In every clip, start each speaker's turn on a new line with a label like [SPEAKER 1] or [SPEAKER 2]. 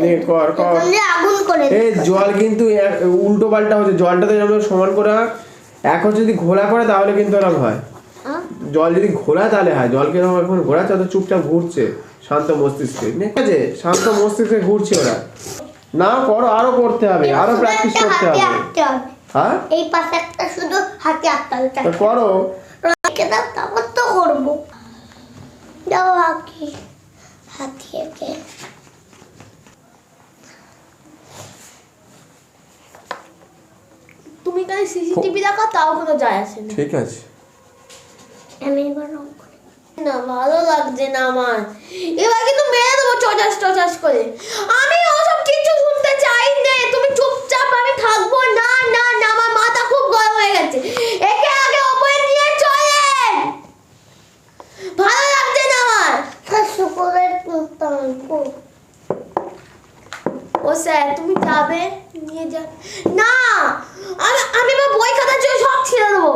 [SPEAKER 1] নে কর কর
[SPEAKER 2] আগুন করে
[SPEAKER 1] এই জল কিন্তু উল্টো পাল্টা হচ্ছে, জলটাতে যেমন সমান করে এখন যদি ঘোলা করে তাহলে কিন্তু এরকম হয়। জল যদি ঘোলা তাহলে হয়, জলকে যখন এখন ঘোরাচ্ছে তো চুপচাপ ঘুরছে শান্ত মস্তিষ্কে, ঠিক আছে? শান্ত মস্তিষ্কে ঘুরছে ওরা। না করো, আরো করতে হবে, আরো প্র্যাকটিস করতে হবে। হ্যাঁ
[SPEAKER 2] এই পাশে একটা শুধু হাতে আটটা
[SPEAKER 1] তো করো।
[SPEAKER 2] তারপর তো করবো। যাও হাকি হাতিয়ে
[SPEAKER 3] তুমি কালে সিসিটিভি রাখো তাও কোনো যায় আসে না।
[SPEAKER 1] ঠিক আছে
[SPEAKER 2] আমি এবার রং করি।
[SPEAKER 3] না ভালো লাগছে না আমার, এবার কিন্তু মেরে দেবো চচাস করে। আমি ওসব কিছু শুনতে চাই না, তুমি চুপচাপ, আমি থাকবো না। না না আমার মাথা খুব গরম হয়ে গেছে, একে আগে ওপরে নিয়ে চলেন, ভালো লাগছে না আমার।
[SPEAKER 2] শুকুরের
[SPEAKER 3] ও স্যার তুমি যাবে নিয়ে যান না, আমি বা বই খাতা চলে সব ছেড়ে দেবো।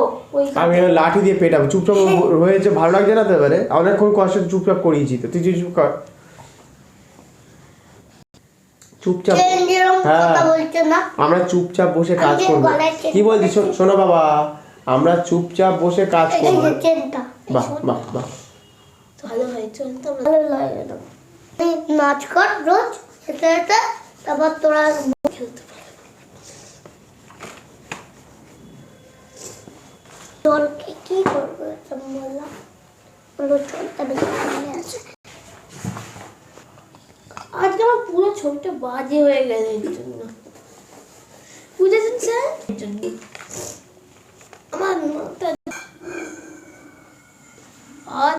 [SPEAKER 1] আমি লাঠি দিয়ে পেটাবো, চুপচাপ হয়েছে, ভালো লাগছে না তো? এবারে অনেকক্ষণ কষ্ট চুপচাপ করিয়েছি তো, তুই চুপ কর, চুপচাপ। হ্যাঁ আমরা চুপচাপ বসে কাজ করবো। কি বলছিস শোনো বাবা, আমরা চুপচাপ বসে কাজ করবো। বাহ বাহ বাহ,
[SPEAKER 3] ভালো হয়েছে তো।
[SPEAKER 2] ভালো লাগে না। নাচ কর রোজ এটা এটা, তারপর তোরা
[SPEAKER 3] খেলতে পারবে।
[SPEAKER 2] জলকে কি করবো বললাম, বলো চলতে আছে।
[SPEAKER 3] আজকে আমার পুরো ছবিটা বাজে হয়ে গেল এর জন্য, বুঝেছেন স্যার? এর জন্য আমার